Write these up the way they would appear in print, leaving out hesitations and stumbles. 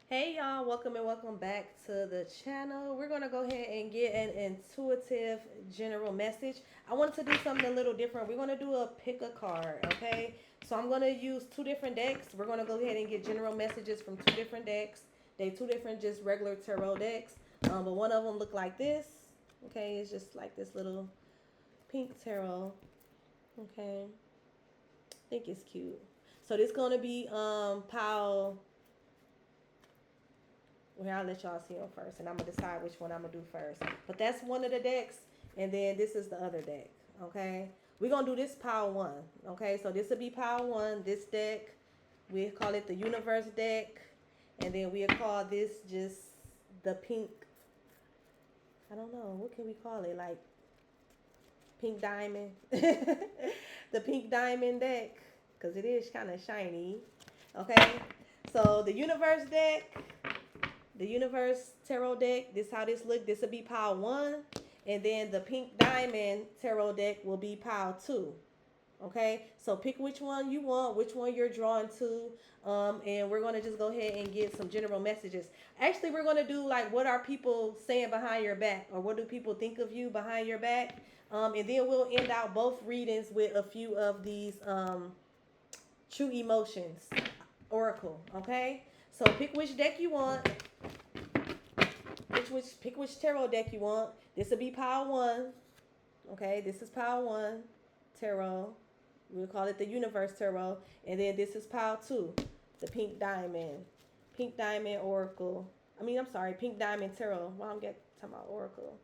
Hey y'all, welcome and welcome back to the channel. We're gonna go ahead and get an intuitive general message. I wanted to do something a little different. We're gonna do a pick a card, okay? So I'm gonna use two different decks. We're gonna go ahead and get general messages from two different decks. They two different just regular tarot decks. But one of them look like this. Okay, it's just like this little pink tarot. Okay, I think it's cute. So this gonna be pile. Well, I'll let y'all see them first, and I'm gonna decide which one I'm gonna do first. But that's one of the decks, and then this is the other deck. Okay, we're gonna do this pile one. Okay, so this will be pile one. This deck, we call it the universe deck, and then we'll call this just the pink. I don't know what can we call it, like pink diamond, the pink diamond deck, because it is kind of shiny. Okay, so the universe tarot deck, this how this look. This will be pile one, and then the pink diamond tarot deck will be pile two. Okay, so pick which one you want, which one you're drawn to, and we're gonna just go ahead and get some general messages. Actually, we're gonna do like what are people saying behind your back, or what do people think of you behind your back, and then we'll end out both readings with a few of these true emotions oracle. Okay, so pick which deck you want. Pick which tarot deck you want. This will be pile one. Okay, this is pile one tarot. We'll call it the universe tarot. And then this is pile two, the pink diamond. Pink diamond oracle. I'm sorry, pink diamond tarot. Well, I'm talking about oracle.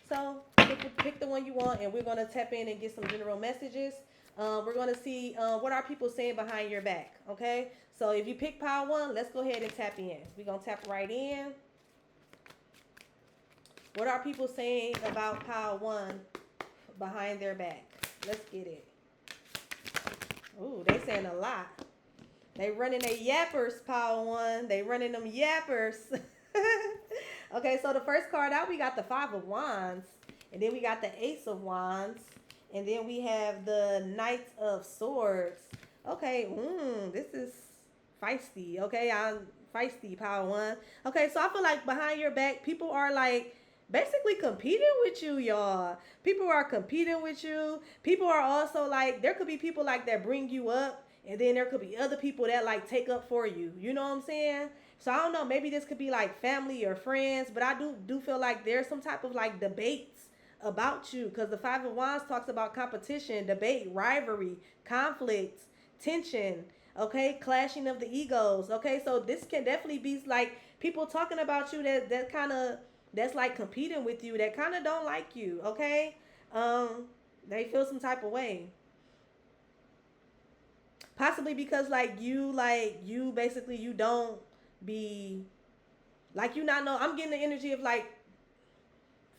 So pick the one you want, and we're gonna tap in and get some general messages. We're gonna see what are people saying behind your back. Okay, so if you pick pile one, let's go ahead and tap in. We're gonna tap right in. What are people saying about pile one behind their back? Let's get it. Ooh, they saying a lot. They running their yappers, pile one. They running them yappers. Okay, so the first card out, we got the Five of Wands. And then we got the Ace of Wands. And then we have the Knight of Swords. Okay, this is feisty. Okay, I'm feisty, pile one. Okay, so I feel like behind your back, people are like basically competing with you, y'all. People are competing with you. People are also like, there could be people like that bring you up, and then there could be other people that like take up for you. You know what I'm saying? So I don't know, maybe this could be like family or friends, but I do feel like there's some type of like debates about you, because the Five of Wands talks about competition, debate, rivalry, conflict, tension, okay, clashing of the egos. Okay, so this can definitely be like people talking about you that kind of that's like competing with you, that kind of don't like you. Okay, um they feel some type of way, possibly because like you basically you don't be like you not know. I'm getting the energy of like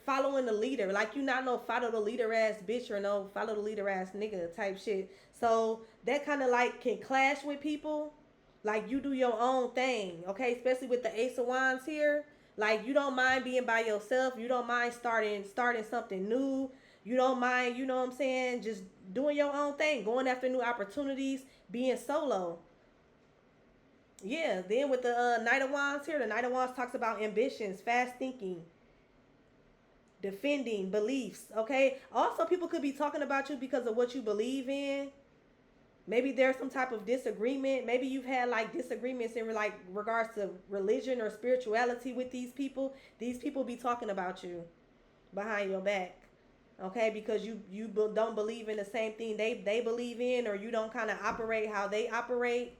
following the leader. Like you not no follow the leader ass bitch or no follow the leader ass nigga type shit. So that kind of like can clash with people. Like you do your own thing, okay? Especially with the Ace of Wands here. Like you don't mind being by yourself. You don't mind starting something new. You don't mind, you know what I'm saying? Just doing your own thing, going after new opportunities, being solo. Yeah. Then with the Knight of Wands here, the Knight of Wands talks about ambitions, fast thinking, defending beliefs. Okay, also people could be talking about you because of what you believe in. Maybe there's some type of disagreement. Maybe you've had like disagreements in like regards to religion or spirituality with these people. These people be talking about you behind your back, okay, because don't believe in the same thing they believe in, or you don't kind of operate how they operate.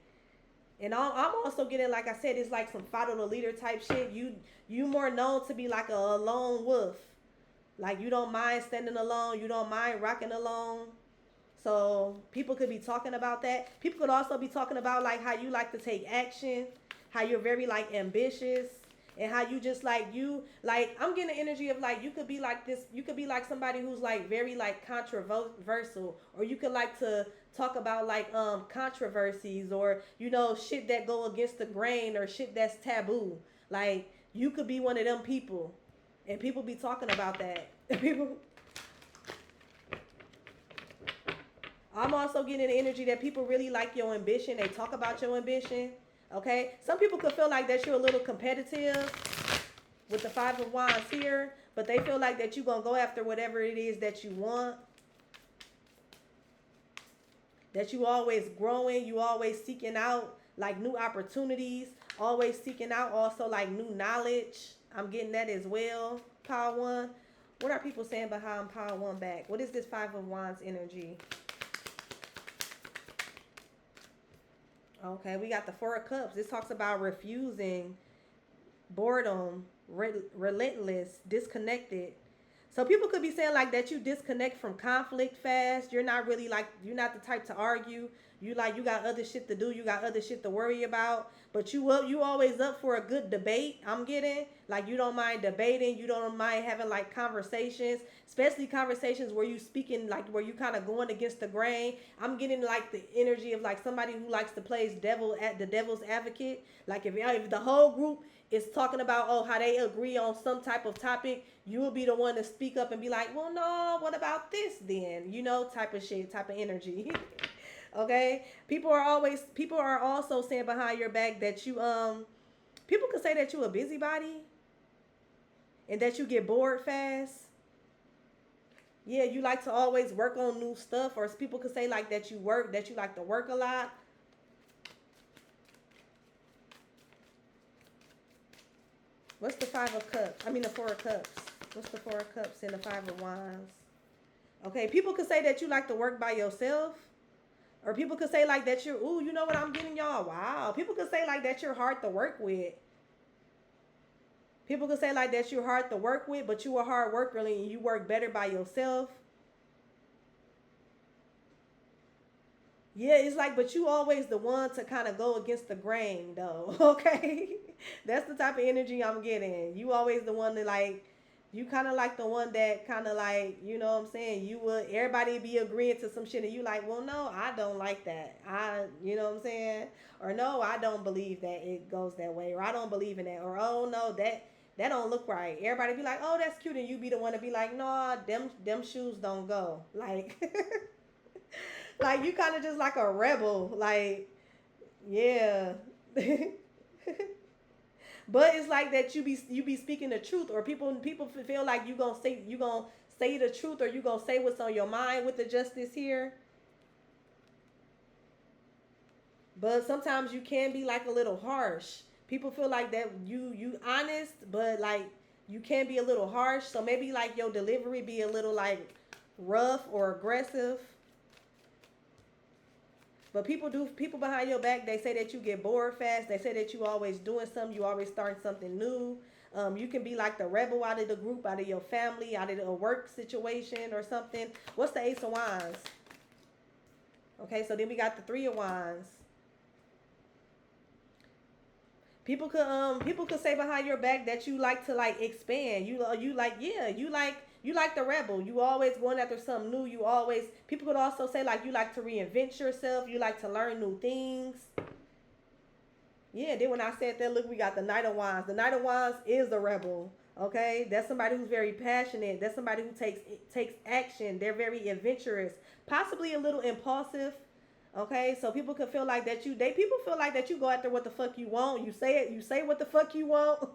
And I'm also getting, like I said, it's like some follow the leader type shit. You more known to be like a lone wolf. Like you don't mind standing alone. You don't mind rocking alone. So people could be talking about that. People could also be talking about like how you like to take action, how you're very like ambitious, and how you just like you like. I'm getting the energy of like you could be like this. You could be like somebody who's like very like controversial, or you could like to talk about like controversies, or shit that go against the grain, or shit that's taboo. Like you could be one of them people, and people be talking about that. People. I'm also getting the energy that people really like your ambition. They talk about your ambition. Okay, some people could feel like that you're a little competitive with the Five of Wands here, but they feel like that you're gonna go after whatever it is that you want. That you always growing, you always seeking out like new opportunities, always seeking out also like new knowledge. I'm getting that as well. Power one. What are people saying behind Power one back? What is this Five of Wands energy? Okay, we got the Four of Cups. This talks about refusing, boredom, relentless, disconnected. So people could be saying like that you disconnect from conflict fast. You're not really like, you're not the type to argue. You like, you got other shit to do. You got other shit to worry about. But you always up for a good debate. I'm getting like, you don't mind debating. You don't mind having like conversations, especially conversations where you speaking like where you kind of going against the grain. I'm getting like the energy of like somebody who likes to play the devil's advocate. Like if the whole group is talking about how they agree on some type of topic, you will be the one to speak up and be like, well, no, what about this then? You know, type of shit, type of energy. Okay, people are also saying behind your back that you people could say that you a busybody and that you get bored fast. Yeah, you like to always work on new stuff, or people could say like that you like to work a lot. What's the Five of Cups? I mean the Four of Cups. What's the Four of Cups and the Five of Wands? Okay, people could say that you like to work by yourself. Or people could say like that you're, ooh, you know what I'm getting, y'all? Wow. People could say like that you're hard to work with. People could say like that you're hard to work with, but you a hard worker and you work better by yourself. Yeah, it's like, but you always the one to kind of go against the grain, though. Okay, that's the type of energy I'm getting. You always the one that like, you kind of like the one that kind of like, you know what I'm saying? You would everybody be agreeing to some shit, and you like, well, no, I don't like that. You know what I'm saying? Or no, I don't believe that it goes that way, or I don't believe in that, or oh no, that don't look right. Everybody be like, oh, that's cute, and you be the one to be like, no, them shoes don't go. Like. Like you kind of just like a rebel, like yeah. But it's like that you be speaking the truth, or people feel like you gonna say the truth, or you gonna say what's on your mind with the justice here. But sometimes you can be like a little harsh. People feel like that you honest, but like you can be a little harsh. So maybe like your delivery be a little like rough or aggressive. But people behind your back, they say that you get bored fast. They say that you always doing something, you always starting something new. You can be like the rebel out of the group, out of your family, out of a work situation or something. What's the Ace of Wands? Okay, so then we got the Three of Wands. People could say behind your back that you like to like expand. You like, yeah, you like the rebel. You always going after something new. You always, people could also say like you like to reinvent yourself. You like to learn new things. Yeah, then when I said that, look, we got the Knight of Wands. The Knight of Wands is the rebel. Okay, that's somebody who's very passionate. That's somebody who takes action. They're very adventurous, possibly a little impulsive. Okay, so people could feel like that people feel like that you go after what the fuck you want. You say it. You say what the fuck you want.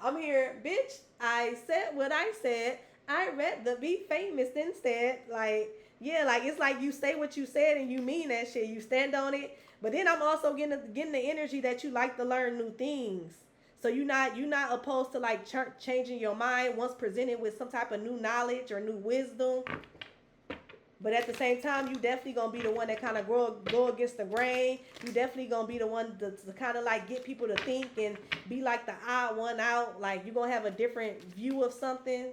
I'm here, bitch. I said what I said. I read the be famous instead. Like, yeah, like it's like you say what you said and you mean that shit. You stand on it. But then I'm also getting the energy that you like to learn new things. So you're not opposed to like changing your mind once presented with some type of new knowledge or new wisdom. But at the same time, you definitely gonna be the one that kind of go against the grain. You definitely gonna be the one to kind of like get people to think and be like the odd one out. Like you're gonna have a different view of something.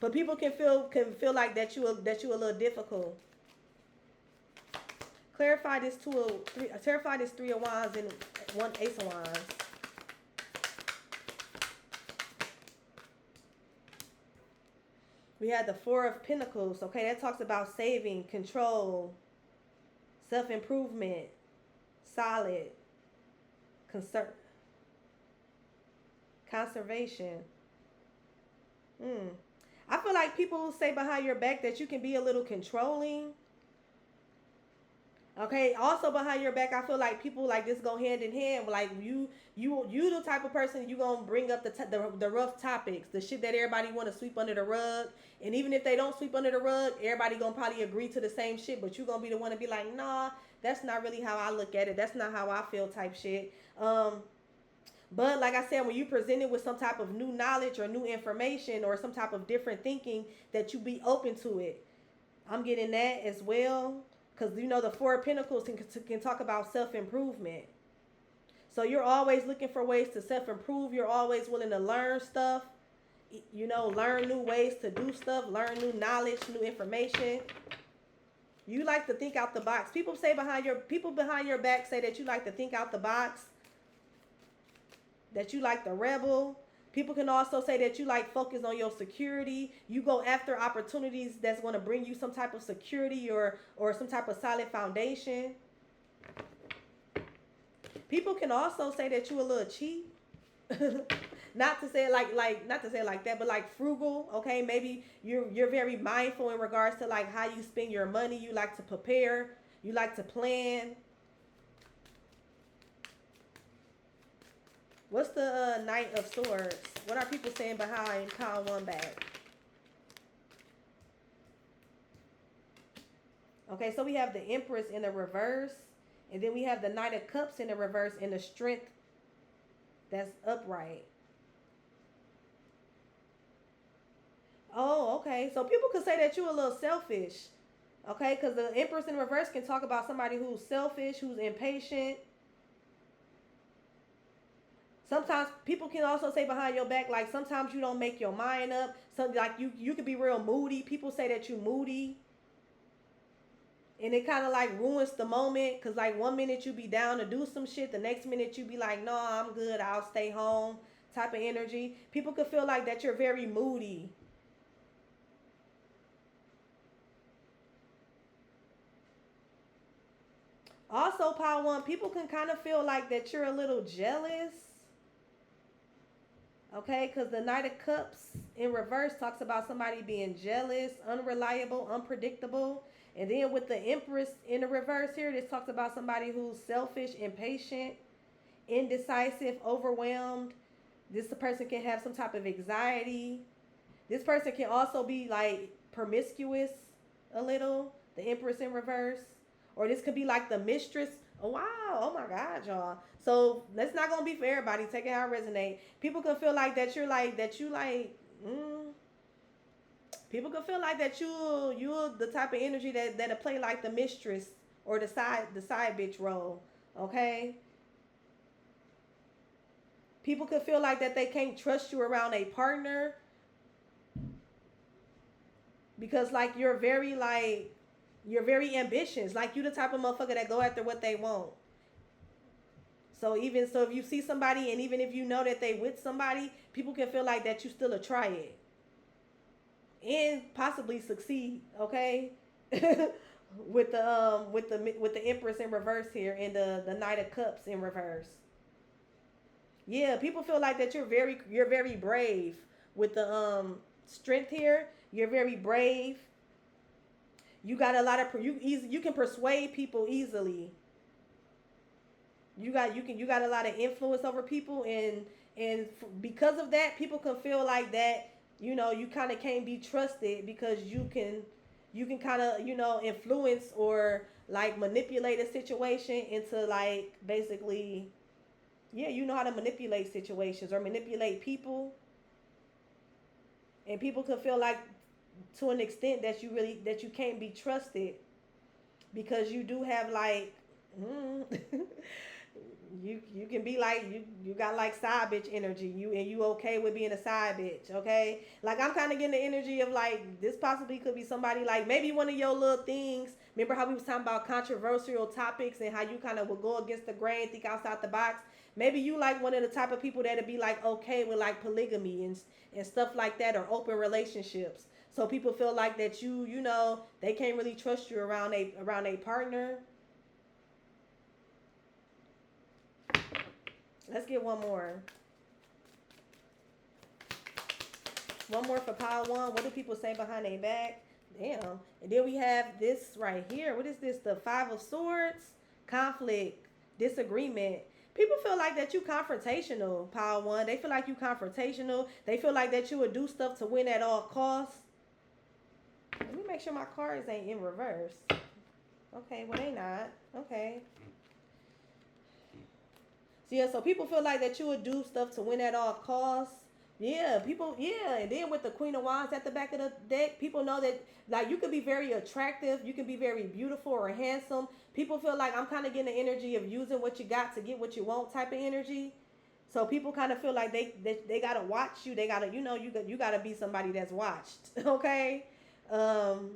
But people can feel like that you a little difficult. Clarify this clarify this Three of Wands and one Ace of Wands. We had the Four of Pentacles. Okay, that talks about saving, control, self-improvement, solid, conservation. I feel like people say behind your back that you can be a little controlling. Okay. Also behind your back, I feel like people like this go hand in hand. Like you the type of person you gonna bring up the rough topics, the shit that everybody want to sweep under the rug. And even if they don't sweep under the rug, everybody gonna probably agree to the same shit. But you gonna be the one to be like, nah, that's not really how I look at it. That's not how I feel. Type shit. But like I said, when you presented with some type of new knowledge or new information or some type of different thinking, that you be open to it. I'm getting that as well. Because you know the Four of Pentacles can talk about self-improvement. So you're always looking for ways to self-improve. You're always willing to learn stuff. You know, learn new ways to do stuff. Learn new knowledge, new information. You like to think out the box. People behind your back say that you like to think out the box. That you like the rebel. People can also say that you like focus on your security. You go after opportunities that's going to bring you some type of security or some type of solid foundation. People can also say that you a little cheap. Not to say it not to say it like that, but like frugal. Okay, maybe you're very mindful in regards to like how you spend your money. You like to prepare. You like to plan. What's the Knight of Swords? What are people saying behind Pile 1 back? Okay, so we have the Empress in the reverse. And then we have the Knight of Cups in the reverse and the Strength that's upright. Oh, okay. So people could say that you're a little selfish. Okay, because the Empress in reverse can talk about somebody who's selfish, who's impatient. Sometimes people can also say behind your back, like sometimes you don't make your mind up. Something like you could be real moody. People say that you moody. And it kind of like ruins the moment. Because like one minute you be down to do some shit. The next minute you be like, no, I'm good. I'll stay home type of energy. People could feel like that you're very moody. Also, Pile 1, people can kind of feel like that you're a little jealous. Okay, because the Knight of Cups in reverse talks about somebody being jealous, unreliable, unpredictable. And then with the Empress in the reverse here, this talks about somebody who's selfish, impatient, indecisive, overwhelmed. This person can have some type of anxiety. This person can also be like promiscuous a little, the Empress in reverse. Or this could be like the mistress. Oh, wow. Oh, my God, y'all. So that's not going to be for everybody. Take it how it resonate. People can feel like that people can feel like that you're the type of energy that'll play like the mistress or the side bitch role. Okay? People could feel like that they can't trust you around a partner because like you're very ambitious. Like you the type of motherfucker that go after what they want. So if you see somebody and even if you know that they with somebody, people can feel like that you still a try it. And possibly succeed, okay? with the Empress in reverse here and the Knight of Cups in reverse. Yeah, people feel like that you're very brave with the Strength here. You're very brave. You got a lot of you can persuade people easily. You got a lot of influence over people and because of that, people can feel like that, you know, you kind of can't be trusted because you can kind of, you know, influence or like manipulate a situation into like basically, yeah, you know how to manipulate situations or manipulate people. And people can feel like to an extent that you can't be trusted because you do have like you can be like you got like side bitch energy. You okay with being a side bitch, okay? Like I'm kind of getting the energy of like this possibly could be somebody like maybe one of your little things. Remember how we was talking about controversial topics and how you kind of would go against the grain, think outside the box. Maybe you like one of the type of people that'd be like okay with like polygamy and stuff like that or open relationships. So people feel like that you know they can't really trust you around a partner. Let's get one more. One more for Pile 1. What do people say behind their back? Damn. And then we have this right here. What is this? The Five of Swords. Conflict. Disagreement. People feel like that you confrontational, Power One. They feel like you confrontational. They feel like that you would do stuff to win at all costs. Let me make sure my cards ain't in reverse. Okay, well they not. Okay. So yeah, so people feel like that you would do stuff to win at all costs. Yeah, people, yeah. And then with the Queen of Wands at the back of the deck, people know that, like, you could be very attractive, you can be very beautiful or handsome. People feel like I'm kind of getting the energy of using what you got to get what you want type of energy. So people kind of feel like they gotta watch you. They gotta, you gotta be somebody that's watched. Okay. Um,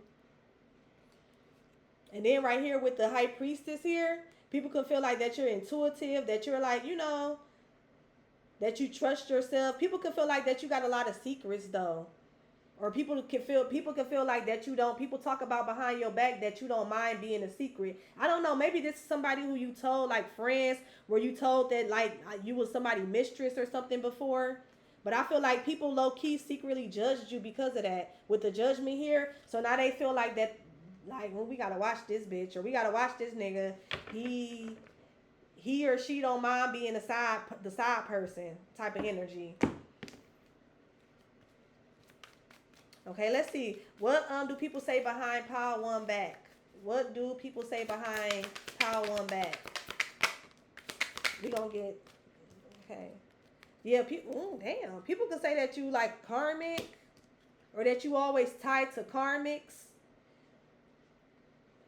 and then right here with the High Priestess here, people can feel like that you're intuitive, that you're like, that you trust yourself. People can feel like that you got a lot of secrets though. Or people can feel like that you don't, people talk about behind your back that you don't mind being a secret. I don't know, maybe this is somebody who you told, like friends, where you told that like you was somebody's mistress or something before. But I feel like people low key secretly judged you because of that with the judgment here. So now they feel like that, like, well, we gotta watch this bitch or we gotta watch this nigga. He or she don't mind being the side person type of energy. Okay, let's see. What do people say behind Power One back? What do people say behind Power One back? We gonna get, okay. Yeah, people. Damn, people can say that you like karmic, or that you always tied to karmics.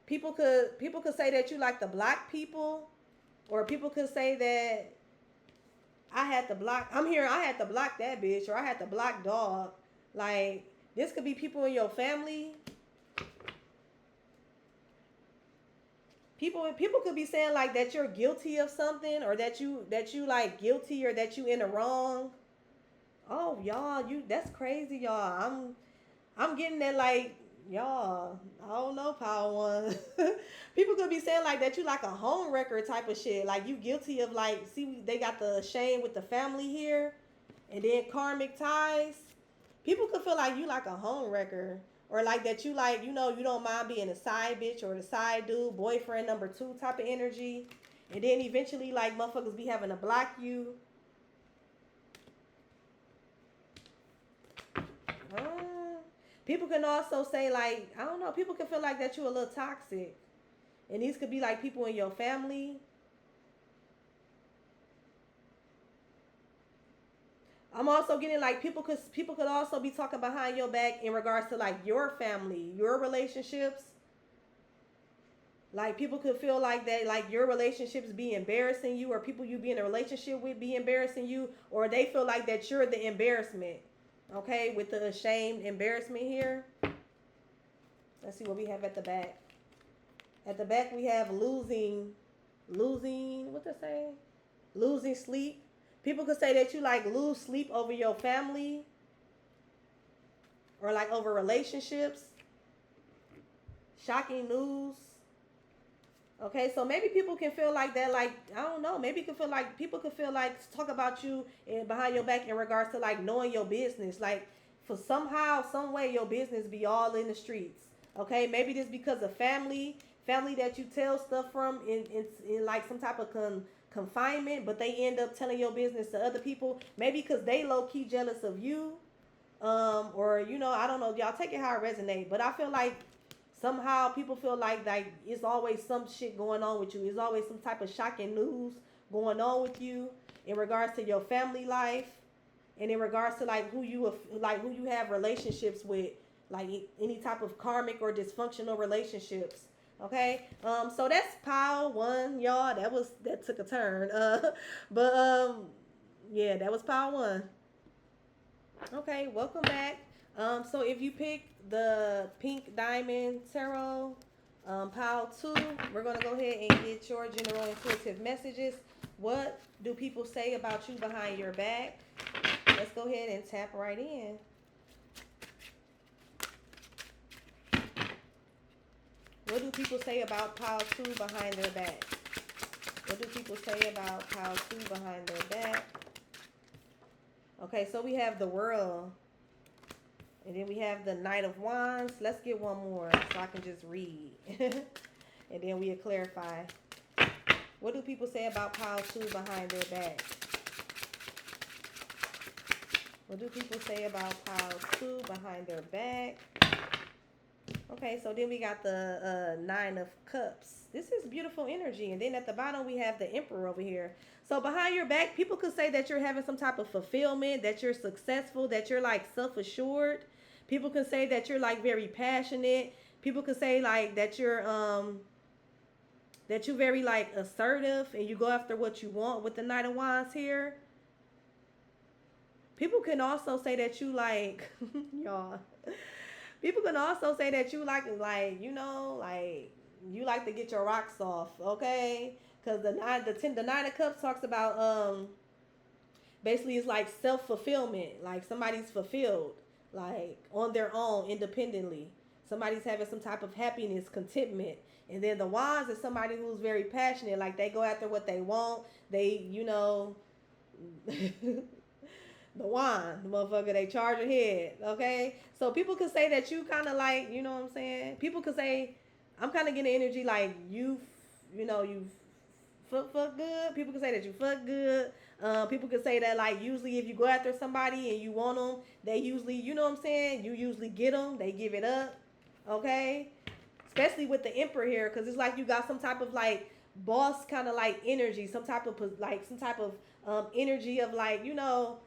People could say that you like the black people, or people could say that I had to block. I had to block that bitch, or I had to block dog. Like, this could be people in your family. People could be saying like that you're guilty of something, or that you like guilty, or that you in the wrong. Oh, y'all, that's crazy, y'all. I'm getting that, like, y'all, I don't know, Power One. People could be saying like that you like a home wrecker type of shit. Like you guilty of, like, see, they got the shame with the family here, and then karmic ties. People could feel like you like a home wrecker, or like that you like, you don't mind being a side bitch or the side dude, boyfriend number two type of energy. And then eventually, like, motherfuckers be having to block you. People can also say, like, I don't know, people can feel like that you're a little toxic. And these could be like people in your family. I'm also getting like people could also be talking behind your back in regards to like your family, your relationships. Like people could feel like that, like your relationships be embarrassing you, or people you be in a relationship with be embarrassing you, or they feel like that you're the embarrassment. Okay, with the ashamed embarrassment here. Let's see what we have at the back. At the back we have losing, what to say? Losing sleep. People could say that you like lose sleep over your family, or like over relationships. Shocking news. Okay, so maybe people can feel like that, like, I don't know, maybe people could feel like talk about you behind your back in regards to like knowing your business. Like, for somehow, some way, your business be all in the streets. Okay, maybe this because of family that you tell stuff from in like some type of confinement, but they end up telling your business to other people. Maybe because they low key jealous of you, or I don't know. Y'all take it how it resonates, but I feel like somehow people feel like it's always some shit going on with you. It's always some type of shocking news going on with you in regards to your family life, and in regards to like who you have relationships with, like any type of karmic or dysfunctional relationships. Okay, so that's Power One, y'all. That took a turn. But yeah, that was Power One. Okay, welcome back. So if you picked the Pink Diamond Tarot, Pile 2, we're going to go ahead and get your general intuitive messages. What do people say about you behind your back? Let's go ahead and tap right in. What do people say about Pile 2 behind their back? What do people say about Pile 2 behind their back? Okay, so we have the World. And then we have the Knight of Wands. Let's get one more so I can just read. And then we'll clarify. What do people say about pile 2 behind their back? What do people say about pile 2 behind their back? Okay, so then we got the 9 of Cups. This is beautiful energy. And then at the bottom, we have the Emperor over here. So behind your back, people could say that you're having some type of fulfillment, that you're successful, that you're like self-assured. People can say that you're like very passionate. People could say like that you're very like assertive and you go after what you want with the Knight of Wands here. People can also say that you like y'all. People can also say that you like you know, like you like to get your rocks off, okay? Because the Nine of Cups talks about basically it's like self-fulfillment, like somebody's fulfilled, like on their own, independently. Somebody's having some type of happiness, contentment. And then the Wands is somebody who's very passionate, like they go after what they want. They, you know, the wand, the motherfucker, they charge ahead, okay? So people could say that you kind of like, you know what I'm saying? People could say, I'm kind of getting energy like you know, you fuck good. People could say that you fuck good. People could say that like usually if you go after somebody and you want them, they usually, you know what I'm saying? You usually get them, they give it up, okay? Especially with the Emperor here, because it's like you got some type of like boss kind of like energy, some type of energy of like, you know,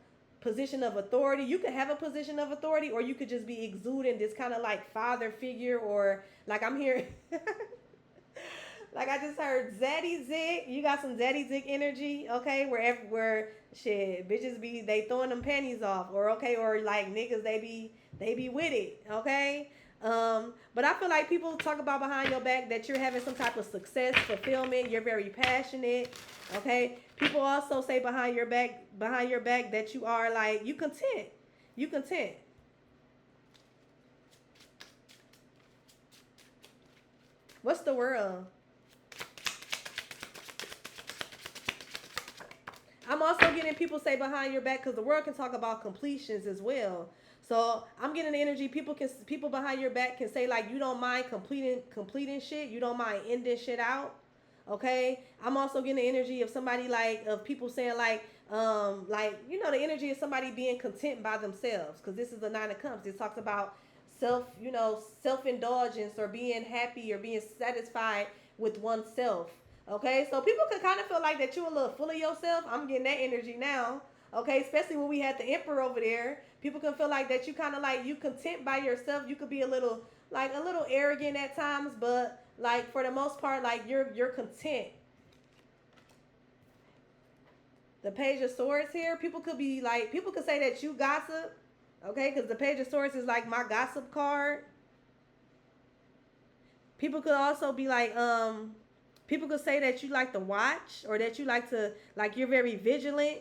position of authority. You could have a position of authority, or you could just be exuding this kind of like father figure, or like I'm hearing like I just heard Zaddy Zig. You got some Zaddy Zig energy, okay? Where shit bitches be they throwing them panties off, or okay, or like niggas they be with it, okay? But I feel like people talk about behind your back that you're having some type of success, fulfillment. You're very passionate, okay? People also say behind your back that you are like you content. You content. What's the world? I'm also getting people say behind your back because the world can talk about completions as well. So I'm getting the energy. People behind your back can say like you don't mind completing shit. You don't mind ending shit out. Okay. I'm also getting the energy of somebody like of people saying like you know the energy of somebody being content by themselves, because this is the 9 of Cups. This talks about self-indulgence, or being happy or being satisfied with oneself. Okay, so people could kind of feel like that you're a little full of yourself. I'm getting that energy now. Okay, especially when we had the Emperor over there. People can feel like that you kind of like you content by yourself. You could be a little arrogant at times, but like for the most part, like you're content. The Page of Swords here, people could say that you gossip. Okay, because the Page of Swords is like my gossip card. People could also be like, people could say that you like to watch, or that you like to, like you're very vigilant.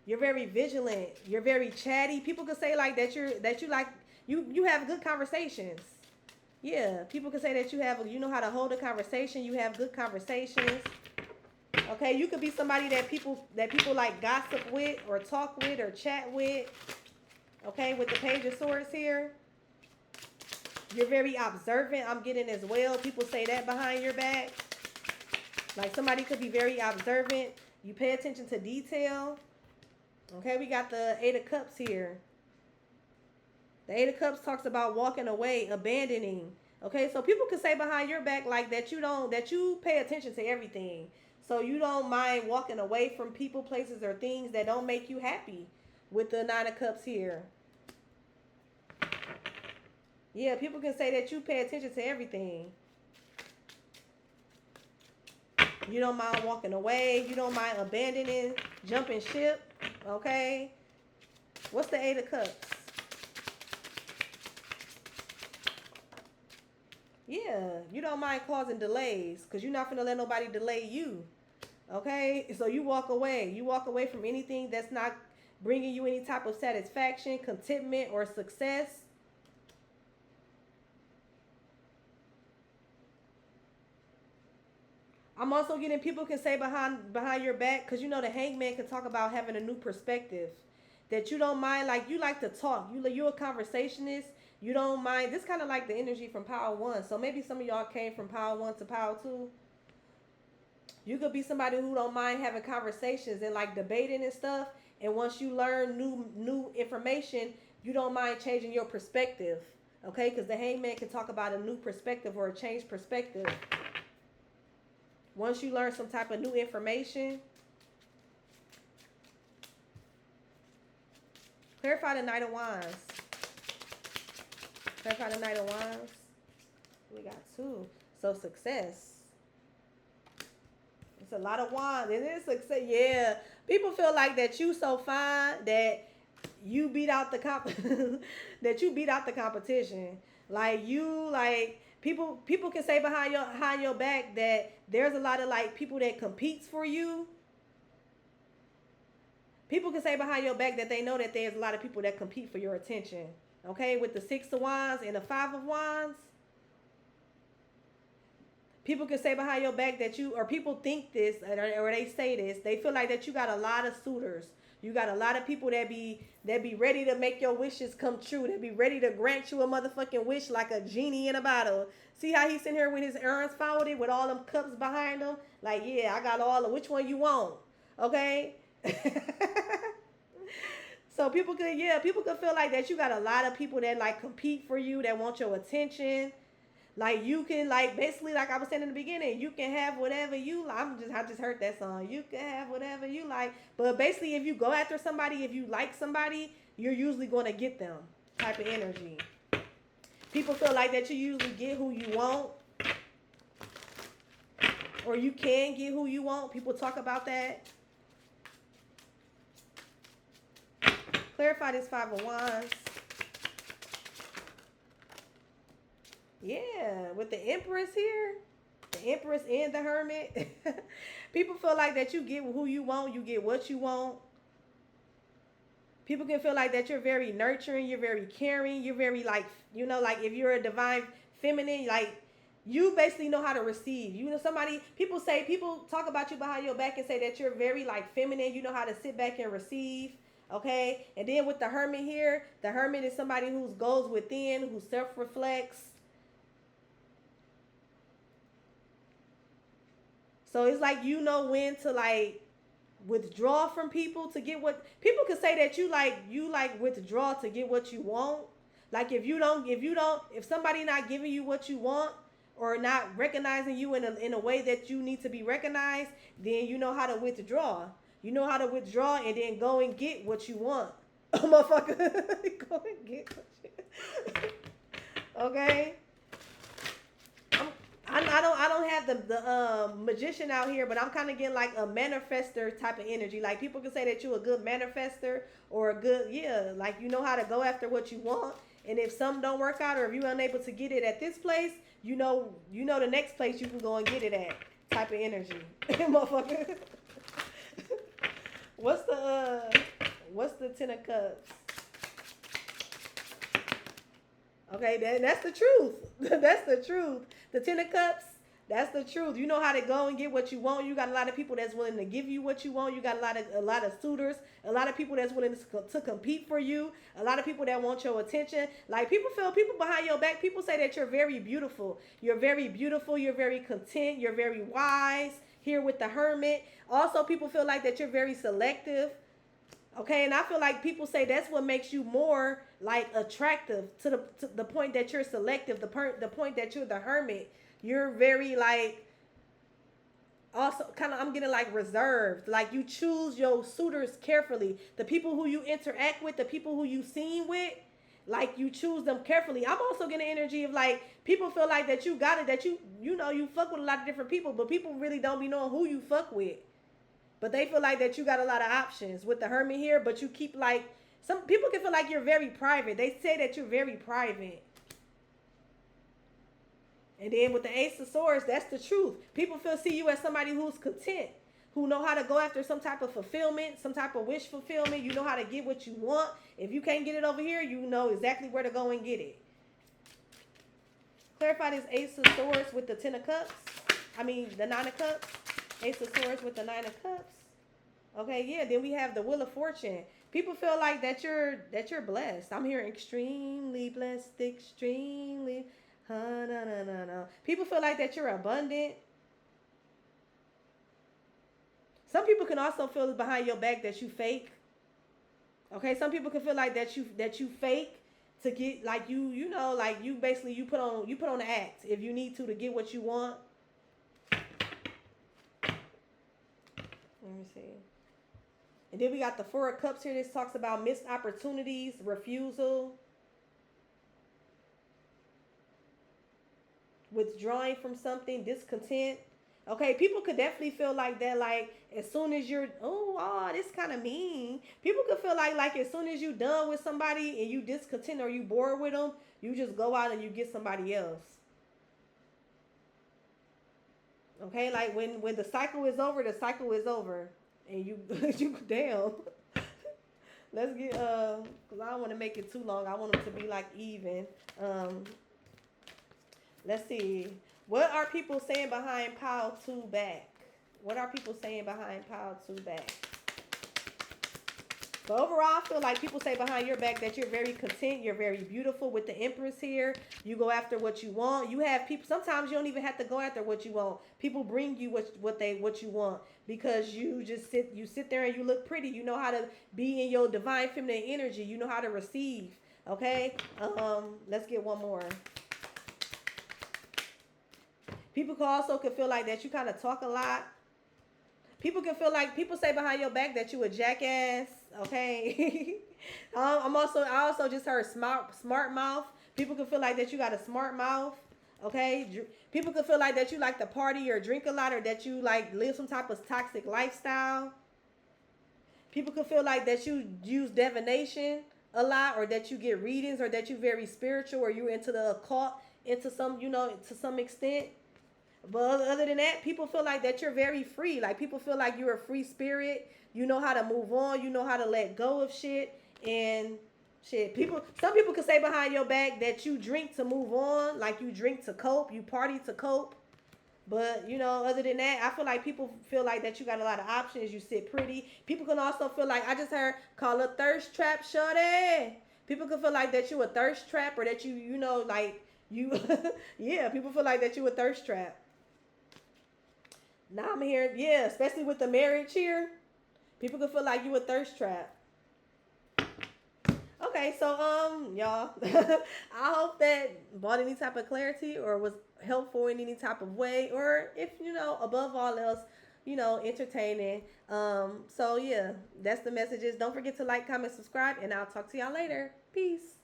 You're very vigilant. You're very chatty. People could say like that you have good conversations. Yeah, people could say that you know how to hold a conversation. You have good conversations. Okay, you could be somebody that people like gossip with, or talk with, or chat with. Okay, with the Page of Swords here. You're very observant, I'm getting as well. People say that behind your back. Like somebody could be very observant. You pay attention to detail. Okay, we got the 8 of Cups here. The 8 of Cups talks about walking away, abandoning. Okay, so people could say behind your back like that you pay attention to everything. So you don't mind walking away from people, places, or things that don't make you happy with the 9 of Cups here. Yeah, people can say that you pay attention to everything. You don't mind walking away. You don't mind abandoning, jumping ship. Okay? What's the 8 of Cups? Yeah, you don't mind causing delays, because you're not going to let nobody delay you. Okay? So you walk away. You walk away from anything that's not bringing you any type of satisfaction, contentment, or success. I'm also getting people can say behind your back, because you know the Hangman can talk about having a new perspective. that you don't mind, like you like to talk. You're a conversationist. You don't mind. This kind of like the energy from Power 1. So maybe some of y'all came from Power 1 to Power 2. You could be somebody who don't mind having conversations and like debating and stuff. And once you learn new information, you don't mind changing your perspective. Okay? Because the hangman can talk about a new perspective or a changed perspective. Once you learn some type of new information. Clarify the Knight of Wands. Clarify the Knight of Wands. We got 2. So success. It's a lot of wands. It is success. Yeah. People feel like that you so fine that you beat out the that you beat out the competition. Like you people can say behind your back that there's a lot of like people that competes for you. People can say behind your back that they know that there's a lot of people that compete for your attention. Okay, with the 6 of Wands and the 5 of Wands. People can say behind your back that you, or people think this, or they say this, they feel like that you got a lot of suitors. You got a lot of people that be ready to make your wishes come true. That be ready to grant you a motherfucking wish like a genie in a bottle. See how he's sitting here with his arms folded with all them cups behind him? Like, yeah, I got all of which one you want. Okay? So people could feel like that you got a lot of people that like compete for you, that want your attention. Like you can like basically like I was saying in the beginning, you can have whatever you like. I just heard that song. You can have whatever you like. But basically if you go after somebody, if you like somebody, you're usually going to get them type of energy. People feel like that you usually get who you want. Or you can get who you want. People talk about that. Clarify this 5 of Wands. Yeah, with the Empress here, the Empress and the Hermit. People feel like that you get who you want, you get what you want. People can feel like that you're very nurturing, you're very caring, you're very like, you know, like if you're a divine feminine, like you basically know how to receive. You know, people talk about you behind your back and say that you're very like feminine, you know how to sit back and receive. Okay, and then with the Hermit here, the Hermit is somebody who goes within, who self-reflects. So it's like you know when to like withdraw from people to get what people can say that you like withdraw to get what you want. Like if somebody not giving you what you want or not recognizing you in a way that you need to be recognized, then you know how to withdraw. You know how to withdraw and then go and get what you want. Motherfucker. Go and get what you Okay? I don't have the magician out here, but I'm kind of getting like a manifester type of energy. Like people can say that you're a good manifester or a good, like you know how to go after what you want. And if something don't work out or if you're unable to get it at this place, you know the next place you can go and get it at type of energy. Motherfucker. What's the 10 of Cups? Okay, that's the truth. That's the truth. The 10 of Cups, that's the truth. You know how to go and get what you want. You got a lot of people that's willing to give you what you want. You got a lot of suitors, a lot of people that's willing to compete for you, a lot of people that want your attention. Like people behind your back, people say that you're very beautiful. You're very beautiful, you're very content, you're very wise. Here with the Hermit. Also, people feel like that you're very selective. Okay, and I feel like people say that's what makes you more like attractive to the point that you're selective, the point that you're the Hermit. You're very like also kind of I'm getting like reserved. Like you choose your suitors carefully. The people who you interact with, the people who you seen with, like you choose them carefully. I'm also getting energy of like people feel like that you got it, that you know you fuck with a lot of different people, but people really don't be knowing who you fuck with. But they feel like that you got a lot of options with the Hermit here, but you keep like some people can feel like you're very private. They say that you're very private. And then with the Ace of Swords, that's the truth. People see you as somebody who's content, who know how to go after some type of fulfillment, some type of wish fulfillment. You know how to get what you want. If you can't get it over here, you know exactly where to go and get it. Clarify this Ace of Swords with the 10 of Cups. I mean, the 9 of Cups. Ace of Swords with the 9 of Cups. Okay, yeah. Then we have the Wheel of Fortune. People feel like that you're blessed. I'm hearing extremely blessed, extremely. No, no, no, no. People feel like that you're abundant. Some people can also feel behind your back that you fake. Okay, some people can feel like that you fake to get like like you basically you put on the act if you need to get what you want. Let me see. And then we got the Four of Cups here. This talks about missed opportunities, refusal, withdrawing from something, discontent. Okay, people could definitely feel like that. Like as soon as you're, this kind of mean. People could feel like as soon as you done with somebody and you discontent or you bored with them, you just go out and you get somebody else. Okay, like when the cycle is over, the cycle is over, and you you damn. Let's get cause I don't want to make it too long. I want them to be like even. Um, let's see. What are people saying behind pile two back? What are people saying behind pile two back? But overall, I feel like people say behind your back that you're very content, you're very beautiful with the Empress here. You go after what you want. You have people. Sometimes you don't even have to go after what you want. People bring you what you want because you sit there and you look pretty. You know how to be in your divine feminine energy. You know how to receive. Okay. Let's get one more. People could feel like that you kind of talk a lot. People say behind your back that you a jackass. Okay. I also just heard smart mouth. People can feel like that you got a smart mouth. Okay. People can feel like that you like to party or drink a lot or that you like live some type of toxic lifestyle. People can feel like that you use divination a lot or that you get readings or that you very spiritual or you into the occult into some, to some extent. But other than that, people feel like that you're very free. Like people feel like you're a free spirit. You know how to move on. You know how to let go of shit and shit. Some people could say behind your back that you drink to move on, like you drink to cope, you party to cope. But other than that, I feel like people feel like that you got a lot of options. You sit pretty. People can also feel like I just heard call a thirst trap, shorty. People can feel like that you a thirst trap or that like you. Yeah, people feel like that you a thirst trap. Now I'm hearing, yeah, especially with the marriage here, people can feel like you a thirst trap. Okay, so y'all, I hope that brought any type of clarity or was helpful in any type of way, or if above all else, entertaining. So yeah, that's the messages. Don't forget to like, comment, subscribe, and I'll talk to y'all later. Peace.